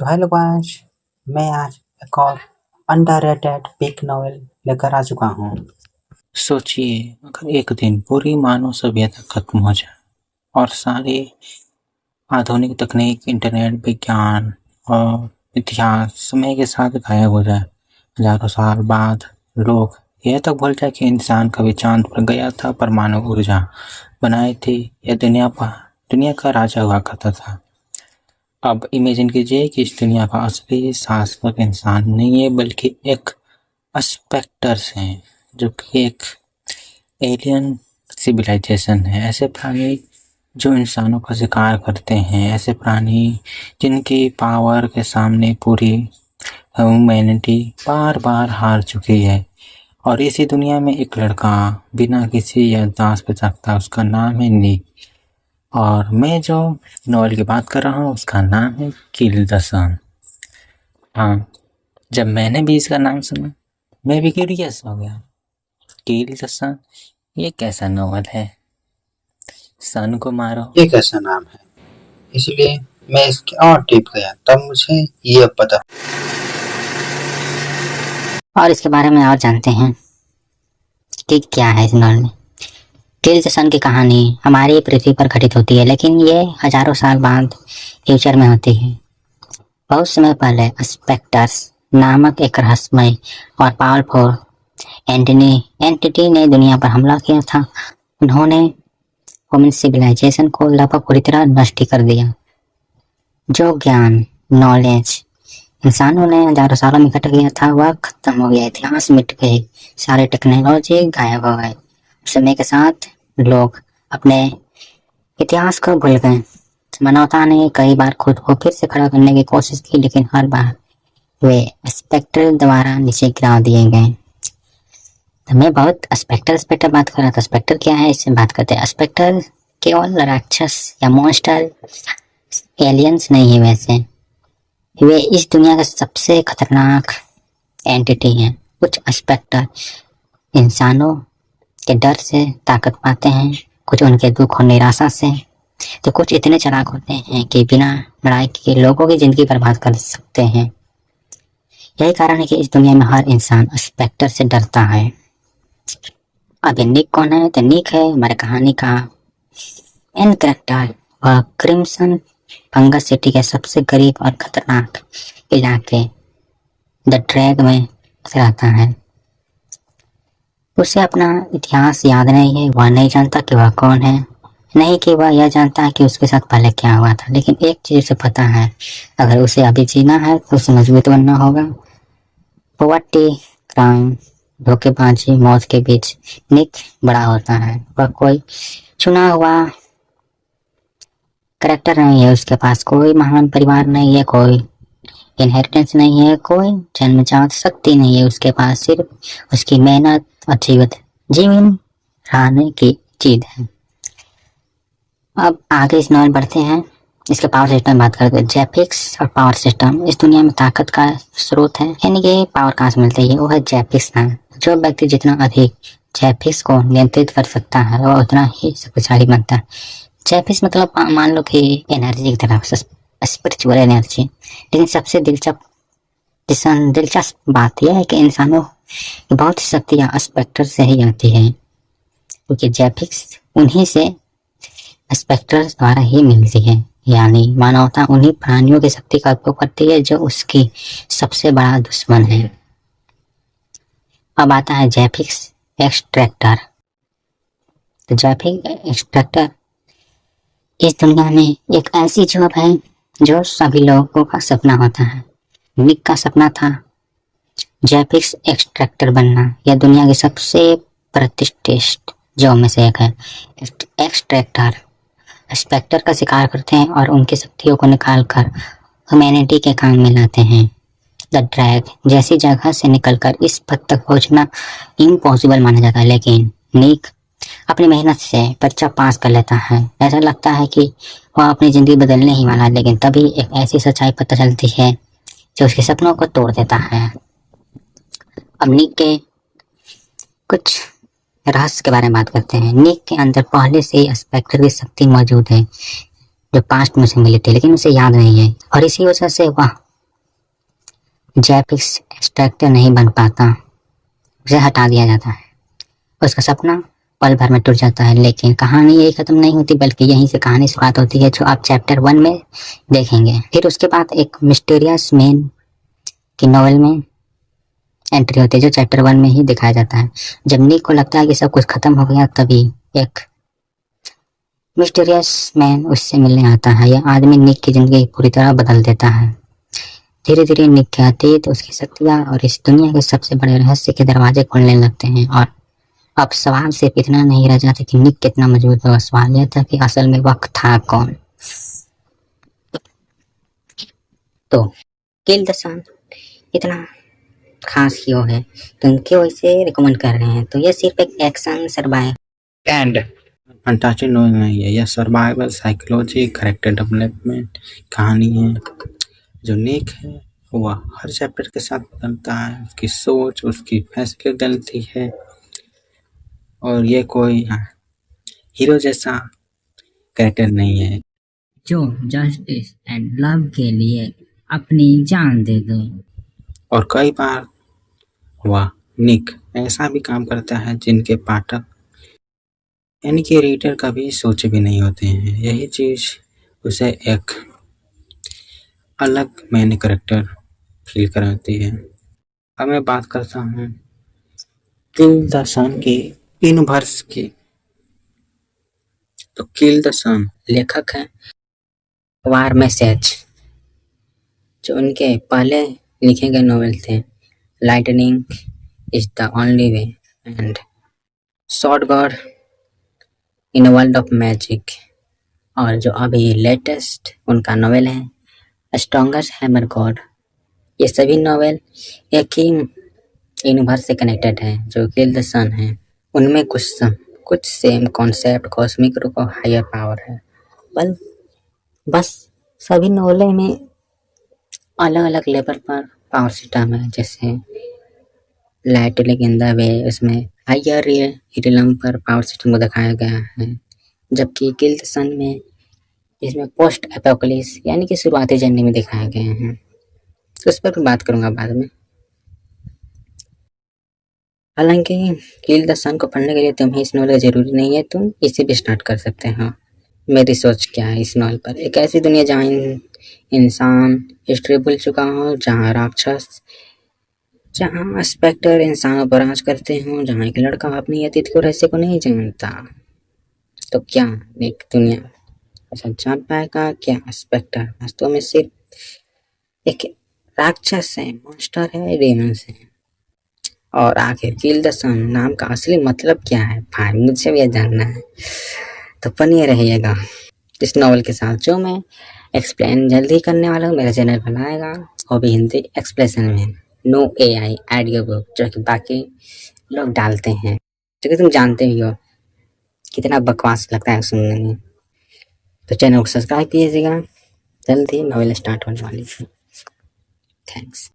तो hello guys, मैं आज एक और अंडररेटेड बिग नॉवेल लेकर आ चुका हूँ। सोचिए, अगर एक दिन पूरी मानव सभ्यता खत्म हो जाए और सारी आधुनिक तकनीक, इंटरनेट, विज्ञान और इतिहास समय के साथ गायब हो जाए। हजारों साल बाद लोग यह तक भूल जाए कि इंसान कभी चांद पर गया था, परमाणु ऊर्जा बनाई थी या दुनिया का राजा हुआ करता था। अब इमेजिन कीजिए कि इस दुनिया का असली शासक इंसान नहीं है, बल्कि एक स्पेक्टर्स हैं, जो कि एक एलियन सिविलाइजेशन है। ऐसे प्राणी जो इंसानों का शिकार करते हैं, ऐसे प्राणी जिनकी पावर के सामने पूरी ह्यूमैनिटी बार बार हार चुकी है। और इसी दुनिया में एक लड़का बिना किसी याददाश्त के जागता, उसका नाम है नी। और मैं जो नॉवल की बात कर रहा हूँ उसका नाम है किल द सन। हाँ, जब मैंने भी इसका नाम सुना मैं भी क्यूरियस हो गया। किल द सन, ये कैसा नॉवल है? सन को मारो। ये कैसा नाम है, इसलिए मैं इसके और टिप गया, तब मुझे ये पता। और इसके बारे में और जानते हैं कि क्या है इस नॉवल में। किल द सन की कहानी हमारी पृथ्वी पर घटित होती है, लेकिन ये हजारों साल बाद फ्यूचर में होती है। बहुत समय पहले स्पेक्टर्स नामक एक रहस्यमय और पावरफुल एंटिटी ने दुनिया पर हमला किया था। उन्होंने ह्यूमन सिविलाइजेशन को लगभग पूरी तरह नष्ट कर दिया। जो ज्ञान, नॉलेज इंसानों ने हजारों सालों में इकट्ठा किया था वह खत्म हो गया। इतिहास मिट गए, सारे टेक्नोलॉजी गायब हो गए। समय के साथ लोग अपने इतिहास को भूल गए। मानवता ने कई बार खुद को फिर से खड़ा करने की कोशिश की, लेकिन हर बार वे स्पेक्टर द्वारा नीचे गिरा दिए गए। तो मैं बहुत स्पेक्टर बात कर रहा था। स्पेक्टर क्या है, इससे बात करते हैं। स्पेक्टर केवल राक्षस या मॉन्स्टर, एलियंस नहीं है। वैसे वे इस दुनिया का सबसे खतरनाक एंटिटी हैं। कुछ स्पेक्टर इंसानों के डर से ताकत पाते हैं, कुछ उनके दुख और निराशा से, तो कुछ इतने चालाक होते हैं कि बिना लड़ाई के लोगों की जिंदगी बर्बाद कर सकते हैं। यही कारण है कि इस दुनिया में हर इंसान स्पेक्टर से डरता है। अब निक कौन है? तो निक है हमारे कहानी का एन कैरेक्टर। वह क्रिम्सन फंगस सिटी के सबसे गरीब और खतरनाक इलाके द ड्रैग में रहता है। उसे अपना इतिहास याद नहीं है, वह नहीं जानता कि वह कौन है, नहीं कि वह यह जानता है कि उसके साथ पहले क्या हुआ था। लेकिन एक चीज उसे पता है, अगर उसे अभी जीना है तो उसे मजबूत बनना होगा। पॉवर्टी, क्राइम, धोखेबाजी, मौत के बीच निक बड़ा होता है। वह कोई चुना हुआ कैरेक्टर नहीं है, उसके पास कोई महान परिवार नहीं है, कोई इनहेरिटेंस नहीं है, कोई जन्मजात शक्ति नहीं है। उसके पास सिर्फ उसकी मेहनत और जीवन रहने की चीज है। अब आगे इस नॉवल बढ़ते हैं। इसके पावर सिस्टम बात करते हैं। जैपिक्स और पावर सिस्टम इस दुनिया में ताकत का स्रोत है। यानी कि पावर कहाँ से मिलती है, वो है जैपिक्स नाम। जो व्यक्ति जितना अधिक जैपिक्स को नियंत्रित कर सकता है वो उतना ही शक्तिशाली बनता है। जैपिक्स मतलब मान लो कि एनर्जी की तरह, स्पिरिचुअल एनर्जी। लेकिन सबसे दिलचस्प बात यह है कि इंसानों की बहुत सी शक्तियाँ स्पेक्टर से ही आती है, क्योंकि जैपिक्स उन्हीं से स्पेक्टर द्वारा ही मिलती है। यानी मानवता उन्हीं प्राणियों की शक्ति का उपयोग करती है जो उसकी सबसे बड़ा दुश्मन है। अब आता है जैपिक्स एक्सट्रैक्टर। तो जैपिक्स एक्सट्रैक्टर इस दुनिया में एक ऐसी जॉब है जो सभी लोगों का सपना होता है। निक का सपना था जैपिक्स एक्सट्रैक्टर बनना। यह दुनिया की सबसे प्रतिष्ठित जॉब में से एक है। एक्सट्रैक्टर स्पेक्टर का शिकार करते हैं और उनकी शक्तियों को निकालकर ह्यूमैनिटी के काम में लाते हैं। द ड्रैग जैसी जगह से निकलकर इस पद तक पहुंचना इम्पॉसिबल माना जाता है, लेकिन निक अपनी मेहनत से परीक्षा पास कर लेता है। ऐसा लगता है कि वह अपनी जिंदगी बदलने ही वाला है, लेकिन तभी एक ऐसी सच्चाई पता चलती है जो उसके सपनों को तोड़ देता है। अब निक के कुछ रहस्य के बारे में बात करते हैं। निक के अंदर पहले से ही स्पेक्टर की शक्ति मौजूद है, जो पास्ट में उसे मिली थी, लेकिन उसे याद नहीं है। और इसी वजह से वह जैपिक्स एक्सट्रैक्टर नहीं बन पाता, उसे हटा दिया जाता है। उसका सपना पल भर में टूट जाता है, लेकिन कहानी यही खत्म नहीं होती, बल्कि यहीं से कहानी शुरुआत होती है, जो आप चैप्टर 1 में देखेंगे। फिर उसके बाद एक मिस्टीरियस मैन की नॉवेल में एंट्री होती है, जो चैप्टर 1 में ही दिखाया जाता है। जब निक को लगता है कि सब कुछ खत्म हो गया, तभी एक मिस्टीरियस मैन उससे मिलने आता है। यह आदमी निक की जिंदगी पूरी तरह बदल देता है। धीरे धीरे निक के अतीत, उसकी शक्तियाँ और इस दुनिया के सबसे बड़े रहस्य के दरवाजे खोलने लगते हैं। और अब सवाल सिर्फ इतना नहीं रह जाता कि निक कितना मजबूत होगा, सवाल यह था कि असल में वह था कौन। तो किल द सन इतना खास क्यों है, तुम क्यों इसे रिकमेंड कर रहे हैं? तो यह सिर्फ एक action survival and fantastic novel नहीं है, यह सर्वाइवल साइकोलॉजी, कैरेक्टर डेवलपमेंट कहानी है। जो निक है वह हर चैप्टर के साथ बदलता है, उसकी सोच, उसकी फैसले बदलती है, और ये कोई हीरो जैसा कैरेक्टर नहीं है जो जस्टिस एंड लव के लिए अपनी जान दे दे। और कई बार वह निक ऐसा भी काम करता है जिनके पाठक यानी कि रीडर कभी सोचे भी नहीं होते हैं। यही चीज उसे एक अलग मैंने कैरेक्टर फील कराती है। अब मैं बात करता हूँ किल द सन की यूनिवर्स की। तो किल द सन लेखक है वार मैसेज, जो उनके पहले लिखे गए नॉवेल थे lightning is the only way and short God in a world of magic, और जो अभी लेटेस्ट उनका नॉवेल है स्ट्रॉन्गेस्ट हैमर गॉड। ये सभी नॉवेल एक ही यूनिवर्स से कनेक्टेड है, जो किल द सन है। उनमें कुछ सेम कॉन्सेप्ट, कॉस्मिक रूप और हायर पावर है, बस सभी नॉवेल में अलग अलग लेवल पर पावर सिस्टम है। जैसे लाइटनिंग इन द वे, उसमें हायर रियलम पर पावर सिस्टम को दिखाया गया है, जबकि किल द सन में इसमें पोस्ट एपोकलिप्स यानी कि शुरुआती जर्नी में दिखाए गए हैं। तो उस पर भी बात करूंगा बाद में। हालांकि किल द सन को पढ़ने के लिए तुम्हें इस नॉवल जरूरी नहीं है, तुम इसे भी स्टार्ट कर सकते हो। मेरी सोच क्या है इस नॉवल पर, एक ऐसी दुनिया जहाँ इंसान हिस्ट्री भूल चुका हो, जहाँ स्पेक्टर इंसानों पर राज करते हो, जहाँ एक लड़का अपनी अतीत को रहस्य को नहीं जानता। तो क्या एक दुनिया ऐसा जान पाएगा क्या? स्पेक्टर वास्तव में सिर्फ एक राक्षस है, मॉन्स्टर है, डेमन्स है। और आखिर किल द सन नाम का असली मतलब क्या है भाई, मुझे भी जानना है। तो बनिए रहिएगा इस नॉवल के साथ, जो मैं एक्सप्लेन जल्दी करने वाला हूँ। मेरा चैनल बनाएगा और भी हिंदी एक्सप्लेशन में, नो AI ऑडियो बुक, जो कि बाकी लोग डालते हैं, जो कि तुम जानते ही हो कितना बकवास लगता है सुनने में। तो चैनल को सब्सक्राइब कीजिएगा, जल्दी नॉवेल स्टार्ट होने वाली है। थैंक्स।